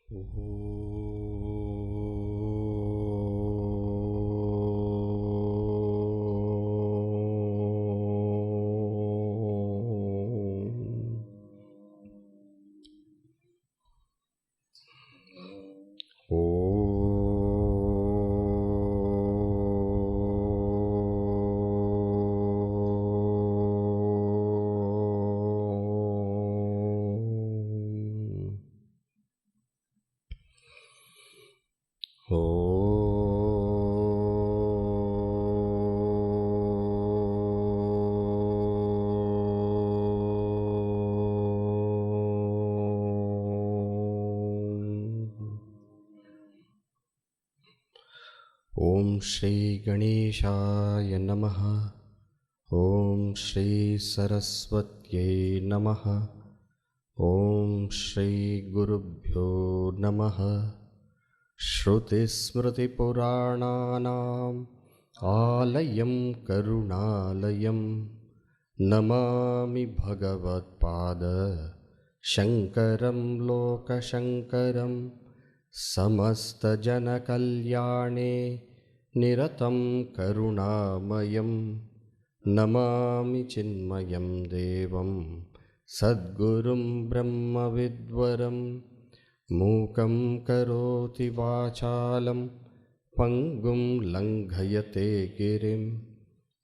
Om Shri Ganeshaya Namaha. Om Shri Saraswatyai Namaha. Om Shri Gurubhyo Namaha. Shruti Smriti Purananam Alayam Karunalayam Namami Bhagavad Pada Shankaram Loka Shankaram Samasta Jana Kalyane Niratam Karunamayam Namami Chinmayam Devam Sadgurum Brahma Vidvaram Mukam Karoti Vachalam Pangum Langhayate Girim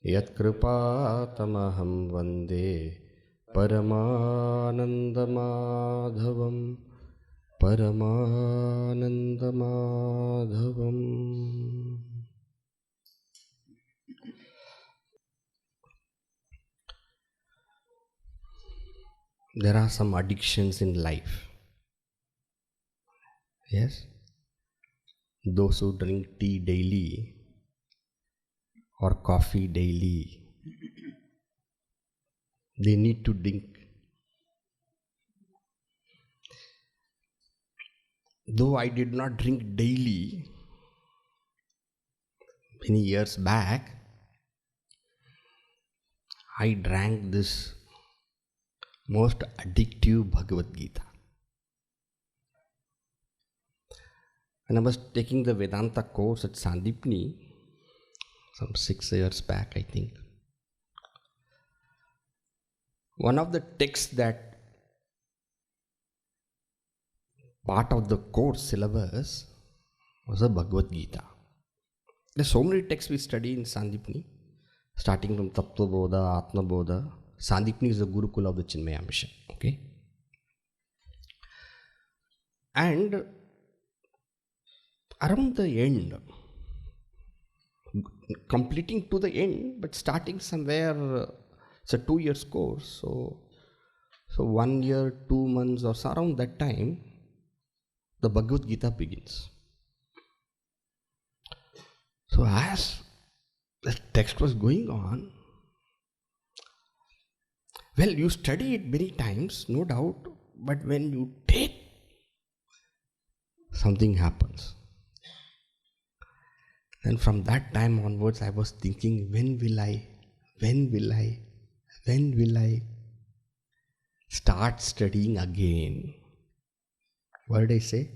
Yat Kripatamaham Vande Paramananda Madhavam Paramananda Madhavam. There are some addictions in life. Yes? Those who drink tea daily or coffee daily, they need to drink. Though I did not drink daily, many years back, I drank this most addictive Bhagavad Gita. When I was taking the Vedanta course at Sandipni, some 6 years back, I think, one of the texts that part of the course syllabus was a Bhagavad Gita. There are so many texts we study in Sandipni, starting from Tattva Bodha, Atma Bodha. Sandipni is the Gurukula of the Chinmaya mission. Okay? And around the end, completing to the end, but starting somewhere, it's a 2 years course, so 1 year, 2 months or so around that time, the Bhagavad Gita begins. So as the text was going on, well, you study it many times, no doubt, but when you take, something happens. And from that time onwards, I was thinking, when will I start studying again? What did I say?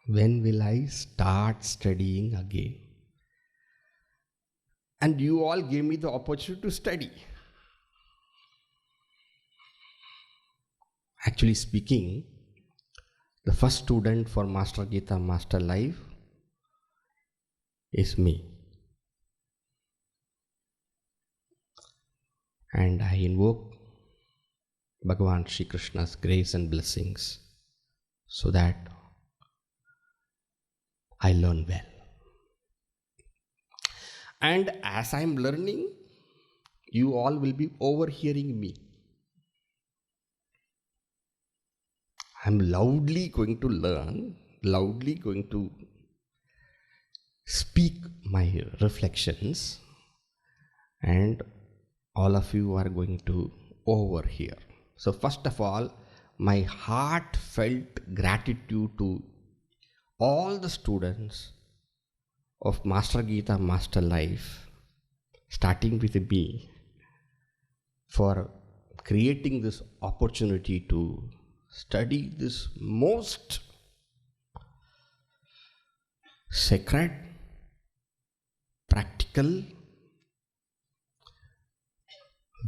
When will I start studying again? And you all gave me the opportunity to study. Actually speaking, the first student for Master Gita, Master Life is me. And I invoke Bhagavan Shri Krishna's grace and blessings so that I learn well. And as I am learning, you all will be overhearing me. I am loudly going to learn, loudly going to speak my reflections, and all of you are going to overhear. So first of all, my heartfelt gratitude to all the students of Master Gita, Master Life, starting with me, for creating this opportunity to study this most sacred, practical,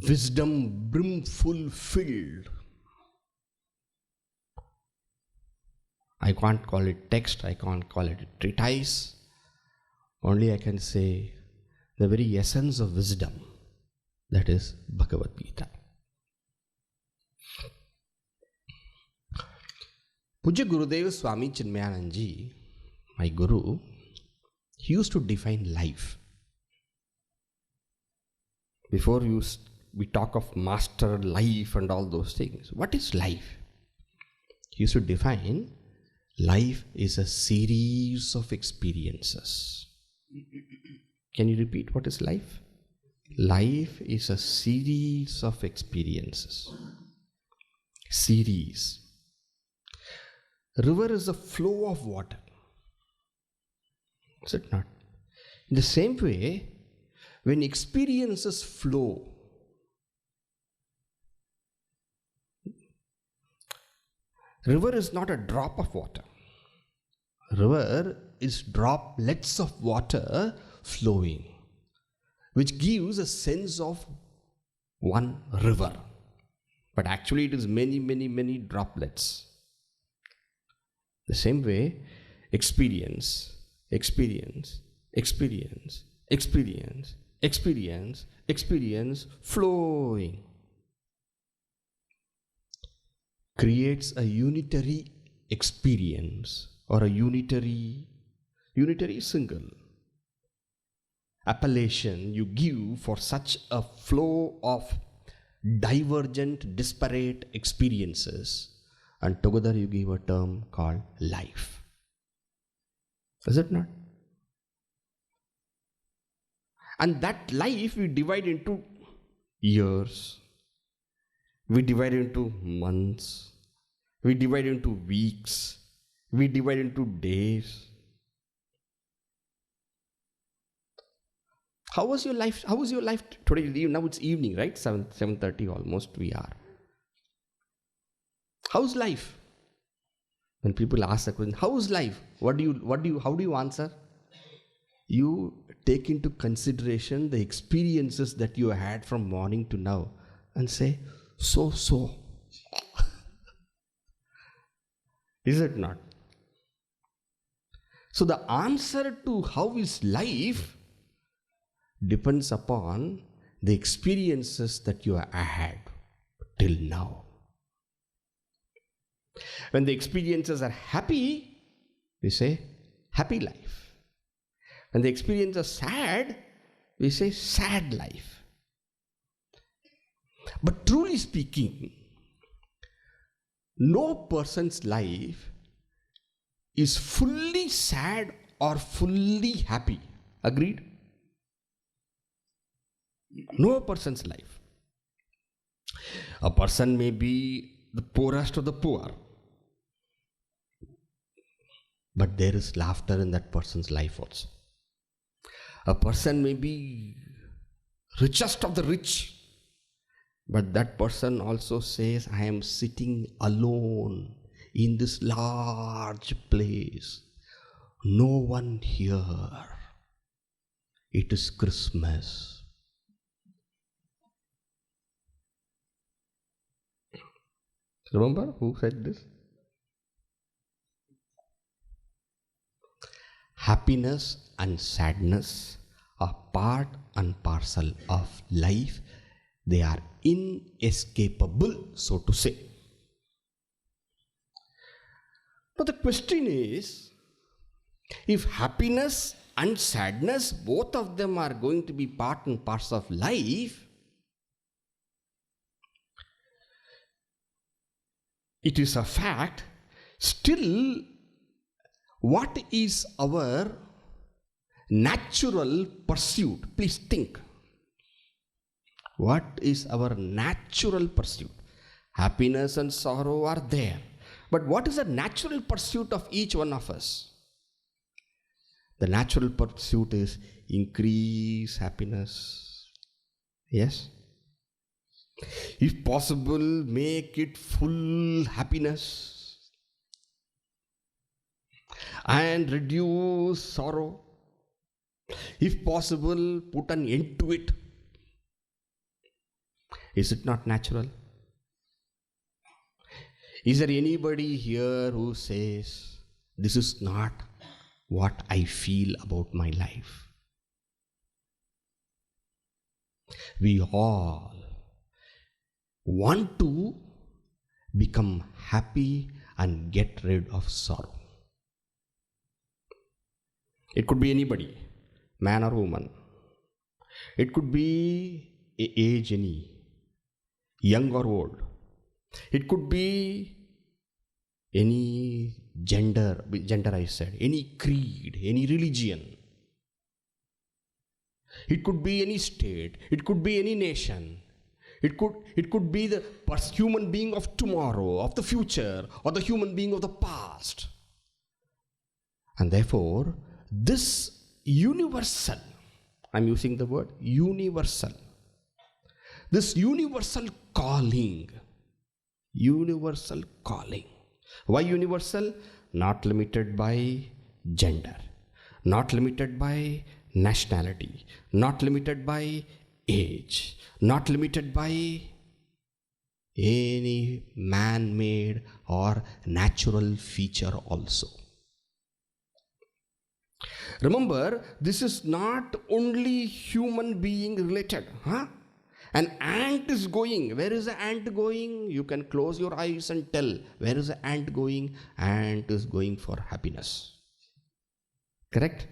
wisdom brimful filled. I can't call it text, I can't call it a treatise. Only I can say the very essence of wisdom, that is Bhagavad Gita. Pujya Gurudev Swami Chinmaya, my guru, he used to define life. Before we talk of master life and all those things, what is life? He used to define life is a series of experiences. Can you repeat what is life? Life is a series of experiences. Series. River is a flow of water. Is it not? In the same way, when experiences flow, river is not a drop of water. River is droplets of water flowing, which gives a sense of one river. But actually it is many, many, many droplets. The same way, experience flowing creates a unitary experience or a unitary single appellation you give for such a flow of divergent, disparate experiences, and together you give a term called life. Is it not? And that life we divide into years, we divide into months, we divide into weeks, we divide into days. How was your life? How was your life today? Now it's evening, right? 7:30 almost we are. How's life? When people ask the question, how's life? How do you answer? You take into consideration the experiences that you had from morning to now and say, so. Is it not? So the answer to how is life depends upon the experiences that you have had till now. When the experiences are happy, we say happy life. When the experiences are sad, we say sad life. But truly speaking, no person's life is fully sad or fully happy. Agreed? No person's life. A person may be the poorest of the poor, but there is laughter in that person's life also. A person may be richest of the rich, but that person also says, I am sitting alone in this large place. No one here. It is Christmas. Remember who said this? Happiness and sadness are part and parcel of life. They are inescapable, so to say. Now the question is, if happiness and sadness, both of them are going to be part and parcel of life, it is a fact, still what is our natural pursuit? Please think. What is our natural pursuit? Happiness and sorrow are there. But what is the natural pursuit of each one of us? The natural pursuit is increase happiness. Yes? If possible, make it full happiness. and reduce sorrow. If possible, put an end to it. Is it not natural? Is there anybody here who says, this is not what I feel about my life? We all want to become happy and get rid of sorrow. It could be anybody, man or woman. It could be age any, young or old. It could be any gender I said, any creed, any religion. It could be any state. It could be any nation. It could be the human being of tomorrow, of the future, or the human being of the past. And therefore, this universal, I'm using the word universal, this universal calling. Why universal? Not limited by gender, not limited by nationality, not limited by age, not limited by any man-made or natural feature also. Remember, this is not only human being related. An ant is going. Where is the ant going? You can close your eyes and tell. Where is the ant going? Ant is going for happiness. Correct?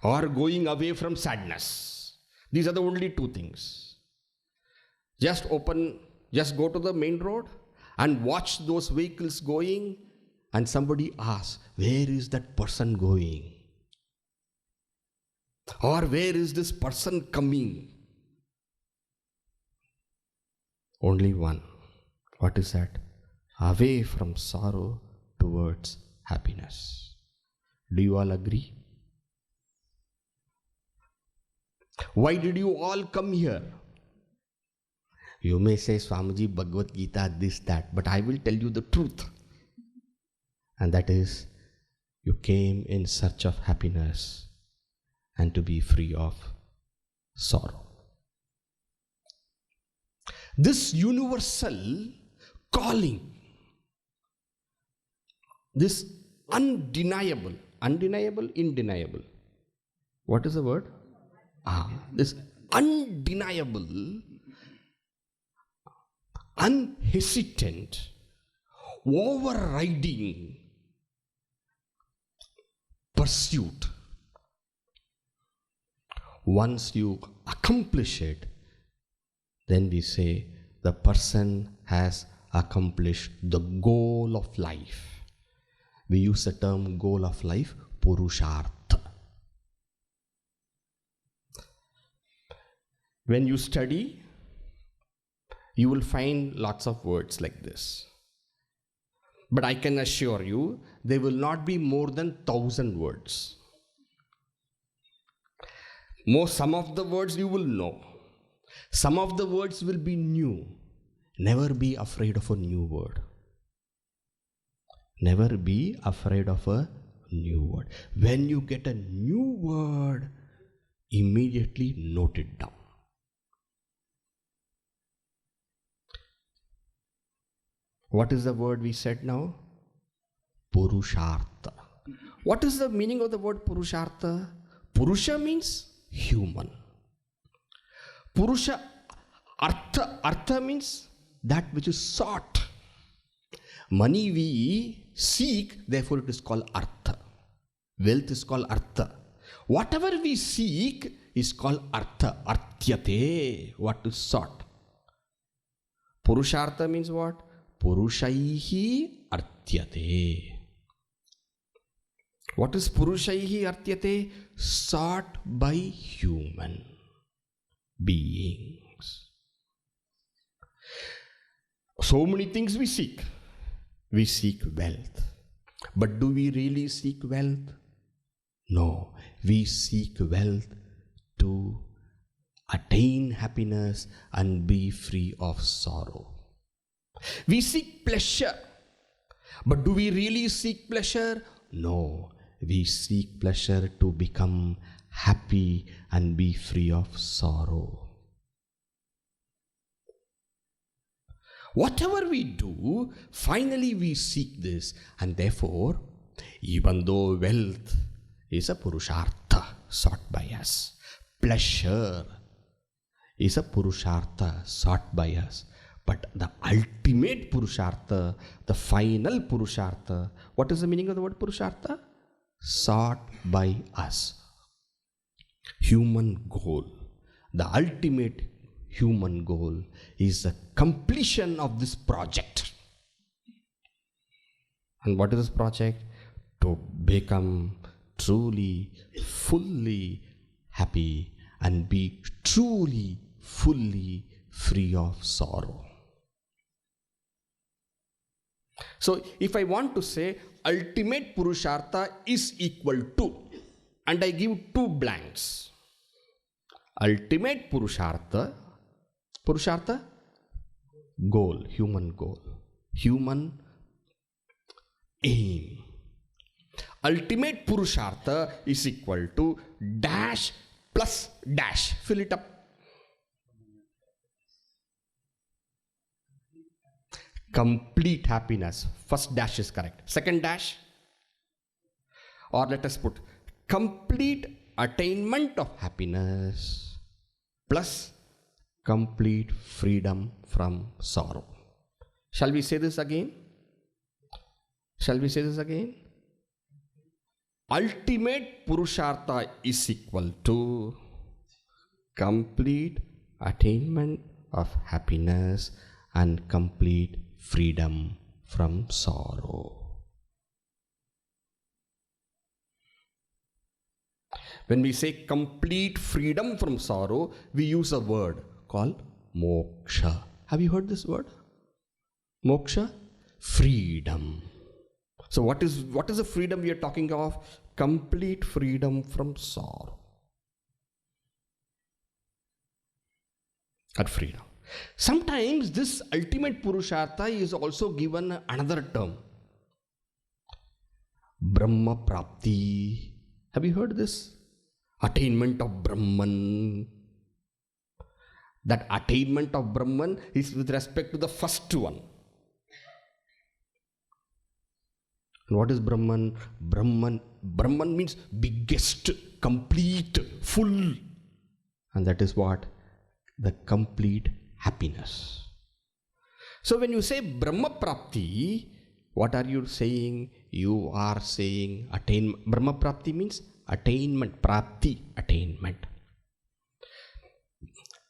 Or going away from sadness. These are the only two things. Just go to the main road and watch those vehicles going, and somebody asks, where is that person going? Or where is this person coming? Only one. What is that? Away from sorrow towards happiness. Do you all agree? Why did you all come here? You may say, Swamiji, Bhagavad Gita, this, that, but I will tell you the truth. And that is, you came in search of happiness and to be free of sorrow. This universal calling, this undeniable, indeniable. What is the word? This undeniable, unhesitant, overriding pursuit. Once you accomplish it, then we say the person has accomplished the goal of life. We use the term goal of life, Purushartha. When you study, you will find lots of words like this. But I can assure you, there will not be more than 1,000 words. Some of the words you will know. Some of the words will be new. Never be afraid of a new word. Never be afraid of a new word. When you get a new word, immediately note it down. What is the word we said now? Purushartha. What is the meaning of the word Purushartha? Purusha means human. Purusha, artha means that which is sought. Money we seek, therefore it is called artha. Wealth is called artha. Whatever we seek is called artha, artyate, what is sought. Purushartha means what? Purushaihi artyate. What is Purushaihi artyate? Sought by human beings. So many things we seek. We seek wealth. But do we really seek wealth? No. We seek wealth to attain happiness and be free of sorrow. We seek pleasure. But do we really seek pleasure? No. We seek pleasure to become happy and be free of sorrow. Whatever we do, finally we seek this, and therefore, even though wealth is a Purushartha sought by us, pleasure is a Purushartha sought by us, but the ultimate Purushartha, the final Purushartha, what is the meaning of the word Purushartha? Sought by us. Human goal, the ultimate human goal is the completion of this project. And what is this project? To become truly, fully happy and be truly, fully free of sorrow. So if I want to say ultimate Purushartha is equal to, and I give two blanks. Ultimate Purushartha, goal, human aim. Ultimate Purushartha is equal to dash plus dash. Fill it up. Complete happiness. First dash is correct. Second dash, or let us put complete attainment of happiness plus complete freedom from sorrow. Shall we say this again? Ultimate Purushartha is equal to complete attainment of happiness and complete freedom from sorrow. When we say complete freedom from sorrow, we use a word called Moksha. Have you heard this word? Moksha? Freedom. So what is the freedom we are talking of? Complete freedom from sorrow. That freedom. Sometimes this ultimate Purushartha is also given another term. Brahma Prapti. Have you heard this? Attainment of Brahman. That attainment of Brahman is with respect to the first one. And what is Brahman? Brahman means biggest, complete, full. And that is what? The complete happiness. So when you say Brahma Prapti, what are you saying? You are saying attainment. Brahma Prapti means attainment. Prapti, attainment.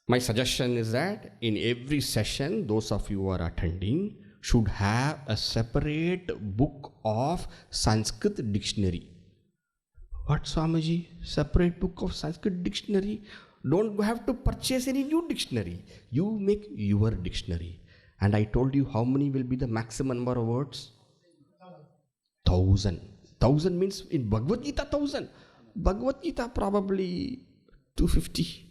My suggestion is that in every session, those of you who are attending should have a separate book of Sanskrit dictionary. What, Swamiji? Separate book of Sanskrit dictionary? Don't have to purchase any new dictionary. You make your dictionary. And I told you how many will be the maximum number of words? 1,000. 1,000 means in Bhagavad Gita 1,000. Bhagavad Gita probably 250.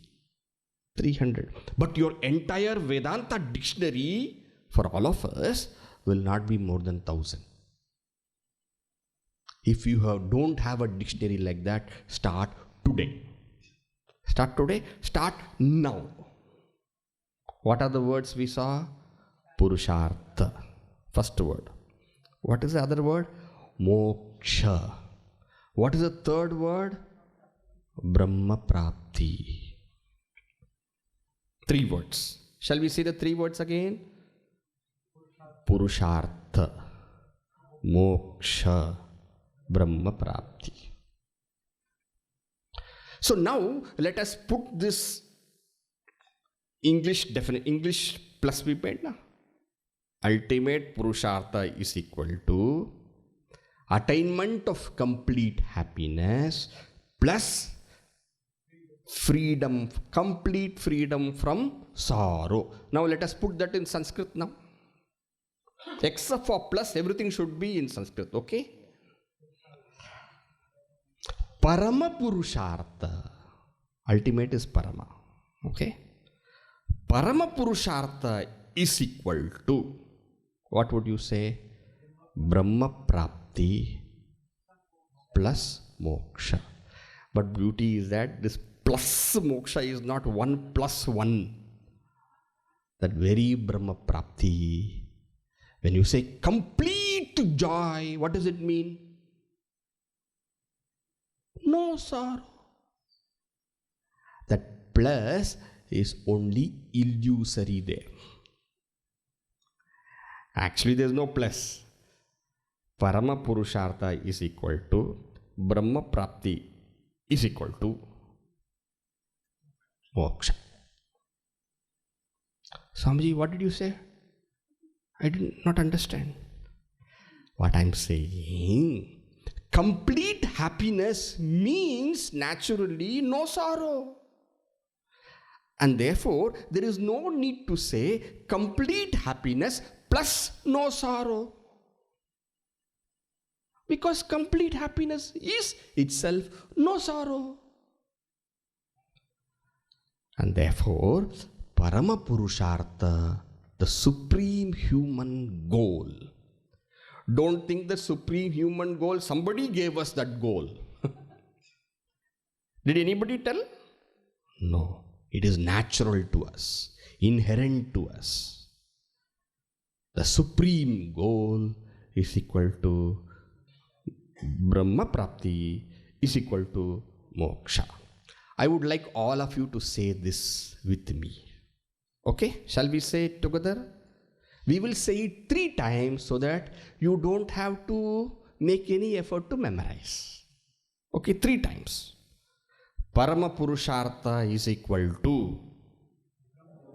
300. But your entire Vedanta dictionary for all of us will not be more than 1,000. If you don't have a dictionary like that, start today. Start today, start now. What are the words we saw? Purushartha. First word. What is the other word? Moksha. What is the third word? Brahma Prapti. 3 words. Shall we see the 3 words again? Purushartha, Moksha, Brahma Prapti. So now let us put this English plus we made na. Ultimate Purushartha is equal to attainment of complete happiness plus freedom, complete freedom from sorrow. Now let us put that in Sanskrit now. Except for plus, everything should be in Sanskrit, okay? Parama Purushartha. Ultimate is Parama, okay? Parama Purushartha is equal to, what would you say? Brahma Prapti plus moksha. But beauty is that this plus moksha is not 1 plus 1. That very Brahma Prapti, when you say complete joy, what does it mean? No sorrow. That plus is only illusory there. Actually, there is no plus. Parama Purushartha is equal to Brahma Prapti is equal to moksha. Swamiji, what did you say? I did not understand. What I am saying, complete happiness means naturally no sorrow. And therefore, there is no need to say complete happiness plus no sorrow. Because complete happiness is itself no sorrow. And therefore, Parama Purushartha, the supreme human goal. Don't think the supreme human goal, somebody gave us that goal. Did anybody tell? No. It is natural to us, inherent to us. The supreme goal is equal to Brahma Prapti is equal to moksha. I would like all of you to say this with me. Okay, shall we say it together? We will say it 3 times so that you don't have to make any effort to memorize. Okay, 3 times. Parama Purushartha is equal to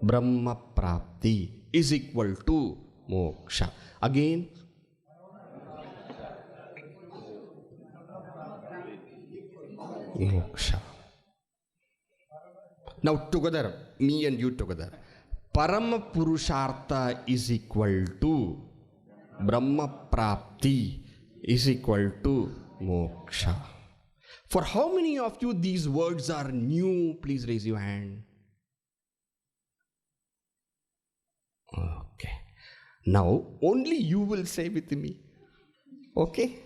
Brahma Prapti is equal to moksha. Again. Moksha. Now together, me and you together. Parama Purushartha is equal to Brahma Prapti is equal to moksha. For how many of you these words are new? Please raise your hand. Okay. Now only you will say with me. Okay.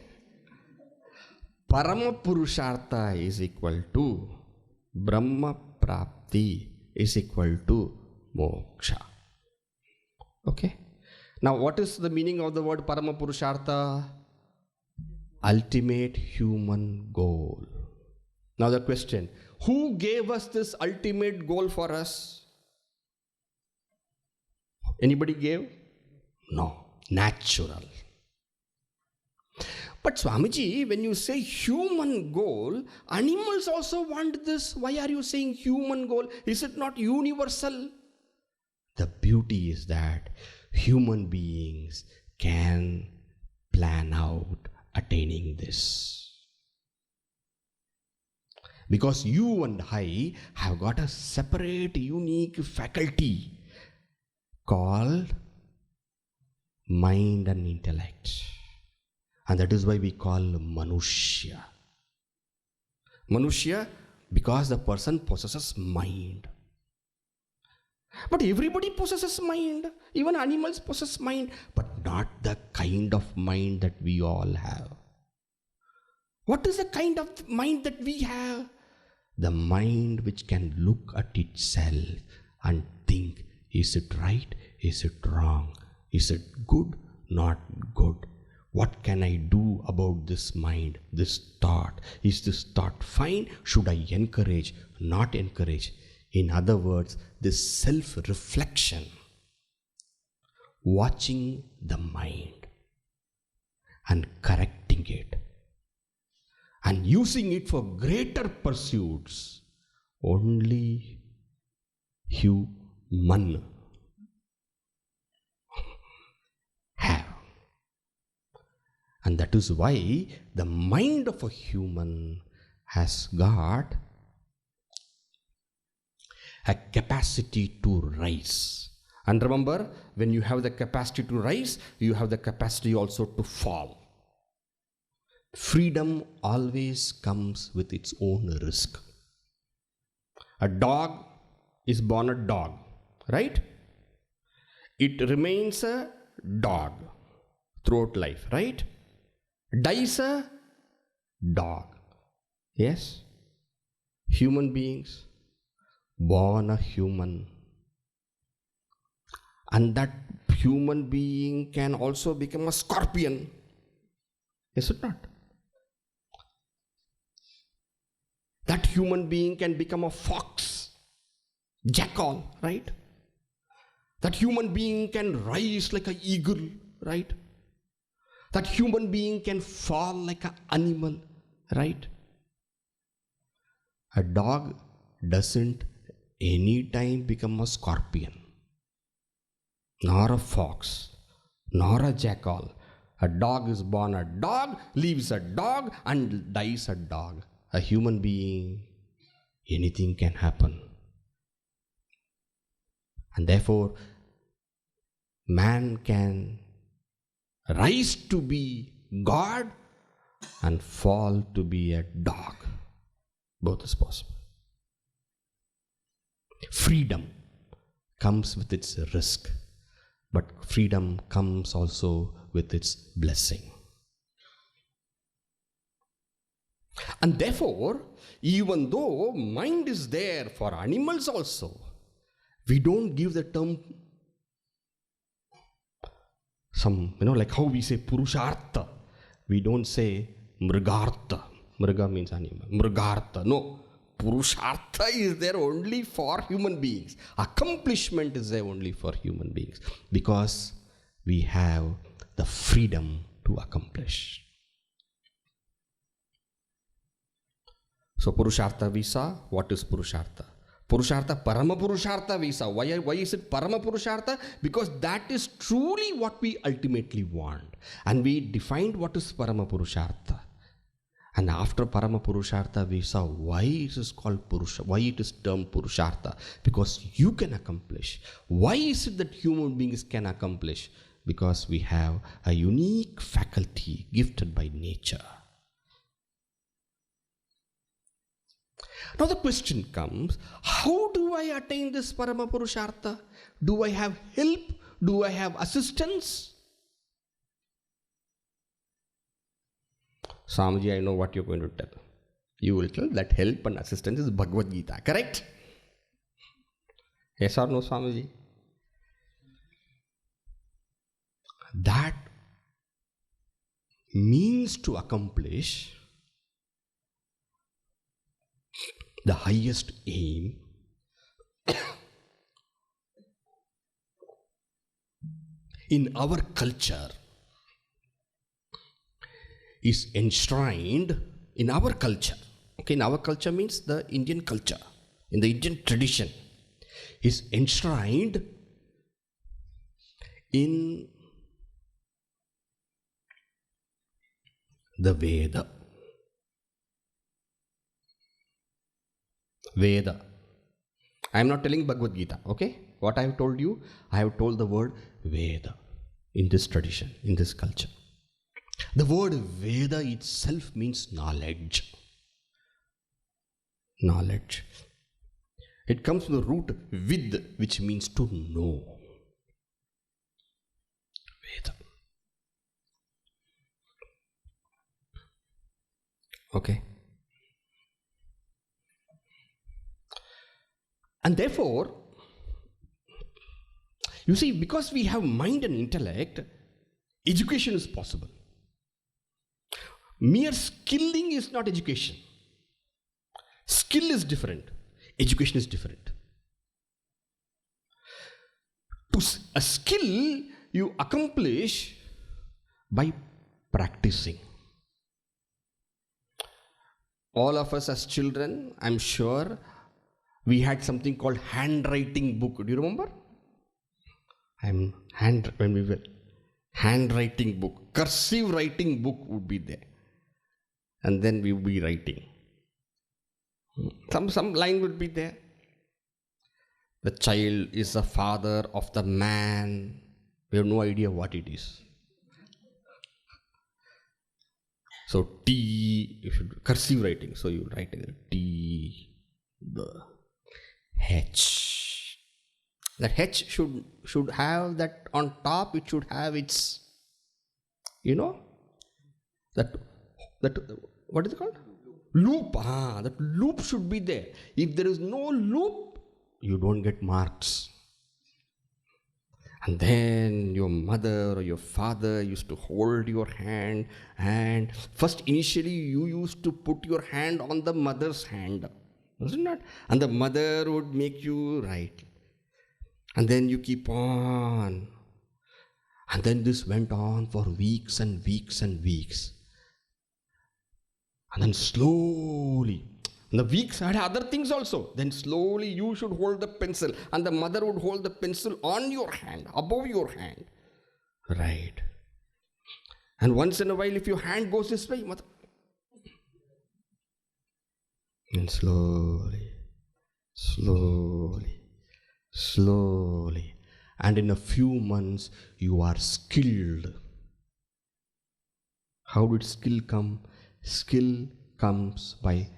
Parama Purushartha is equal to Brahma Prapti is equal to moksha. Okay. Now what is the meaning of the word Parama Purushartha? Ultimate human goal. Now the question, who gave us this ultimate goal for us? Anybody gave? No. Natural. But Swamiji, when you say human goal, animals also want this. Why are you saying human goal? Is it not universal? The beauty is that human beings can plan out attaining this. Because you and I have got a separate, unique faculty called mind and intellect. And that is why we call Manushya. Manushya, because the person possesses mind. But everybody possesses mind. Even animals possess mind. But not the kind of mind that we all have. What is the kind of mind that we have? The mind which can look at itself and think, is it right? Is it wrong? Is it good? Not good? What can I do about this mind, this thought? Is this thought fine? Should I encourage? Not encourage? In other words, this self-reflection, watching the mind and correcting it and using it for greater pursuits, only human have. And that is why the mind of a human has got a capacity to rise. And remember, when you have the capacity to rise, you have the capacity also to fall. Freedom always comes with its own risk. A dog is born a dog, right? It remains a dog throughout life, right? Dies a dog. Yes? Human beings, born a human. And that human being can also become a scorpion. Is it not? That human being can become a fox, jackal, right? That human being can rise like an eagle, right? That human being can fall like an animal, right? A dog doesn't anytime become a scorpion, nor a fox, nor a jackal. A dog is born a dog, lives a dog, and dies a dog. A human being, anything can happen. And therefore, man can rise to be God and fall to be a dog. Both is possible. Freedom comes with its risk, but freedom comes also with its blessing. And therefore, even though mind is there for animals also, we don't give the term like how we say Purushartha. We don't say Mrigartha. Mriga means animal. Mrigartha. No. Purushartha is there only for human beings. Accomplishment is there only for human beings. Because we have the freedom to accomplish. So Purushartha we saw. What is Purushartha? Purushartha, Parama Purushartha we saw. Why is it Parama Purushartha? Because that is truly what we ultimately want. And we defined what is Parama Purushartha. And after Parama Purushartha we saw why it is called Purusha, why it is termed Purushartha. Because you can accomplish. Why is it that human beings can accomplish? Because we have a unique faculty gifted by nature. Now the question comes, how do I attain this Parama Purushartha? Do I have help? Do I have assistance? Swamiji, I know what you're going to tell. You will tell that help and assistance is Bhagavad Gita, correct? Yes or no, Swamiji? That means to accomplish the highest aim in our culture is enshrined in our culture. Okay, in our culture means the Indian culture, in the Indian tradition, is enshrined in the Veda. Veda. I am not telling Bhagavad Gita, okay? What I have told you, I have told the word Veda in this tradition, in this culture. The word Veda itself means knowledge. Knowledge. It comes from the root vid, which means to know. Veda. Okay. And therefore, you see, because we have mind and intellect, education is possible. Mere skilling is not education. Skill is different. Education is different. A skill you accomplish by practicing. All of us as children, I'm sure, we had something called handwriting book. Do you remember? When we were handwriting book, cursive writing book would be there. And then we would be writing. Some line would be there. The child is the father of the man. We have no idea what it is. So T, you should cursive writing. So you write T, the H. That H should have that on top. It should have its You know? That what is it called? Loop. That loop should be there. If there is no loop, you don't get marks. And then your mother or your father used to hold your hand, and first initially you used to put your hand on the mother's hand, wasn't it? And the mother would make you write. And then you keep on. And then this went on for weeks and weeks and weeks. And then slowly, and the weeks had other things also. Then slowly you should hold the pencil, and the mother would hold the pencil on your hand, above your hand. Right. And once in a while, if your hand goes this way, mother. And slowly, slowly, slowly. And in a few months, you are skilled. How did skill come? Skill comes by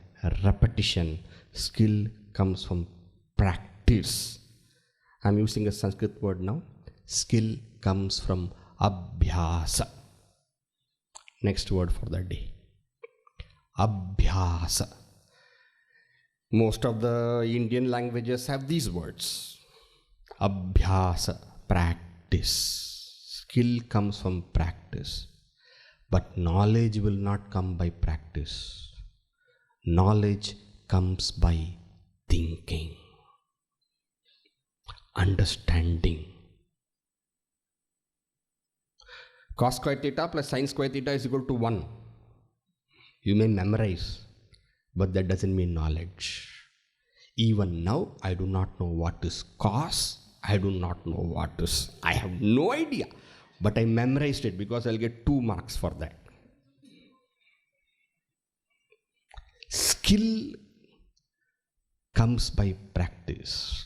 repetition. Skill comes from practice. I'm using a Sanskrit word now. Skill comes from abhyasa. Next word for the day. Abhyasa. Most of the Indian languages have these words. Abhyasa, practice. Skill comes from practice. But knowledge will not come by practice. Knowledge comes by thinking, understanding. Cos square theta plus sin square theta is equal to 1. You may memorize, but that doesn't mean knowledge. Even now, I do not know what is cos. I do not know what is. I have no idea. But I memorized it because I'll get 2 marks for that. Skill comes by practice,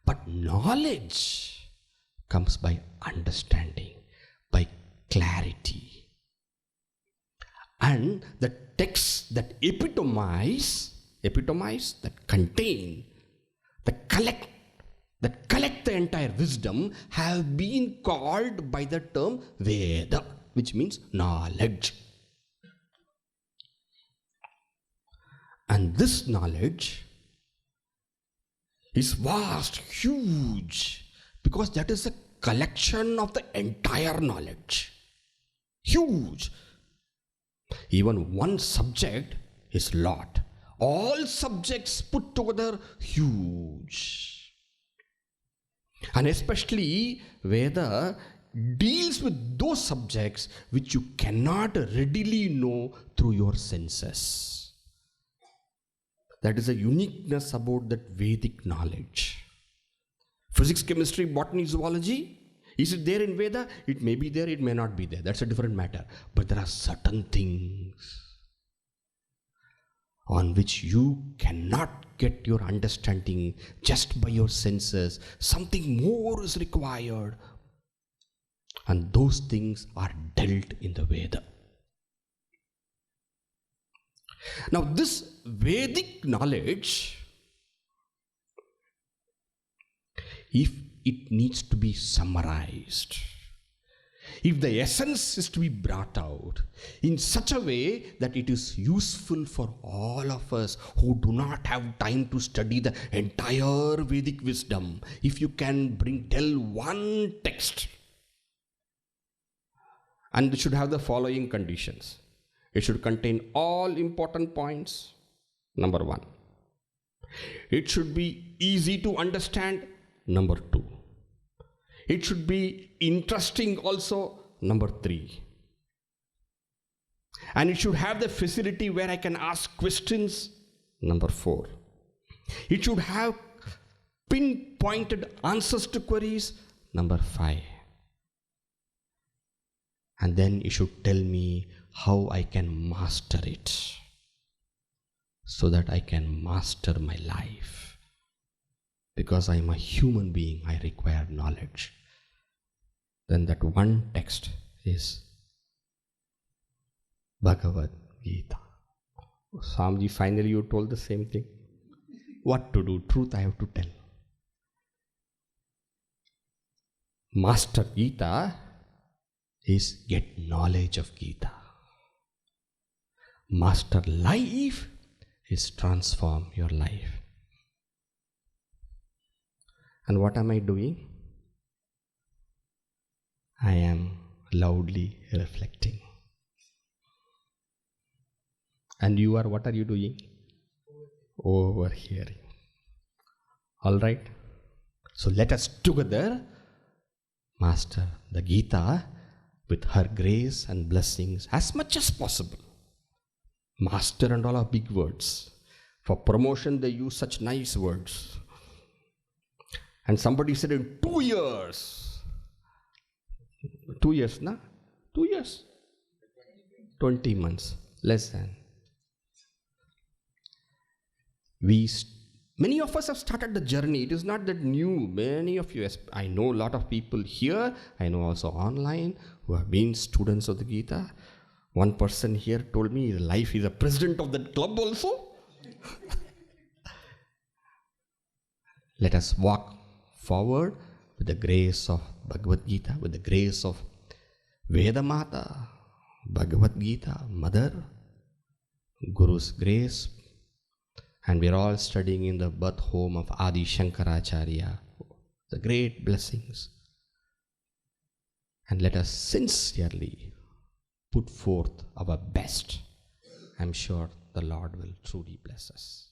but knowledge comes by understanding, by clarity. And the texts that epitomize, that contain, that collect the entire wisdom have been called by the term Veda, which means knowledge. And this knowledge is vast, huge, because that is a collection of the entire knowledge. Huge. Even one subject is lot. All subjects put together, huge. And especially Veda deals with those subjects which you cannot readily know through your senses. That is a uniqueness about that Vedic knowledge. Physics, chemistry, botany, zoology, is it there in Veda? It may be there, it may not be there. That's a different matter. But there are certain things on which you cannot get your understanding just by your senses. Something more is required. And those things are dealt in the Veda. Now this Vedic knowledge, if it needs to be summarized, if the essence is to be brought out in such a way that it is useful for all of us who do not have time to study the entire Vedic wisdom, if you can tell one text, and it should have the following conditions. It should contain all important points, number 1. It should be easy to understand, number 2. It should be interesting also, number 3. And it should have the facility where I can ask questions, number 4. It should have pinpointed answers to queries, number 5. And then it should tell me how I can master it, so that I can master my life. Because I am a human being, I require knowledge. Then that one text is Bhagavad Gita. Swamiji, finally you told the same thing. What to do? Truth I have to tell. Master Gita is get knowledge of Gita. Master life is transform your life. And what am I doing? I am loudly reflecting. And you are, what are you doing? Overhearing. Alright? So let us together master the Gita with her grace and blessings as much as possible. Master and all are big words. For promotion they use such nice words. And somebody said in 2 years. 2 years, na? 2 years. 20 months. Less than. Many of us have started the journey. It is not that new. Many of you, I know a lot of people here, I know also online, who have been students of the Gita. One person here told me his life is a president of that club also. Let us walk forward with the grace of Bhagavad Gita, with the grace of Veda Mata, Bhagavad Gita, Mother, Guru's grace. And we are all studying in the birth home of Adi Shankaracharya, the great blessings. And let us sincerely put forth our best. I am sure the Lord will truly bless us.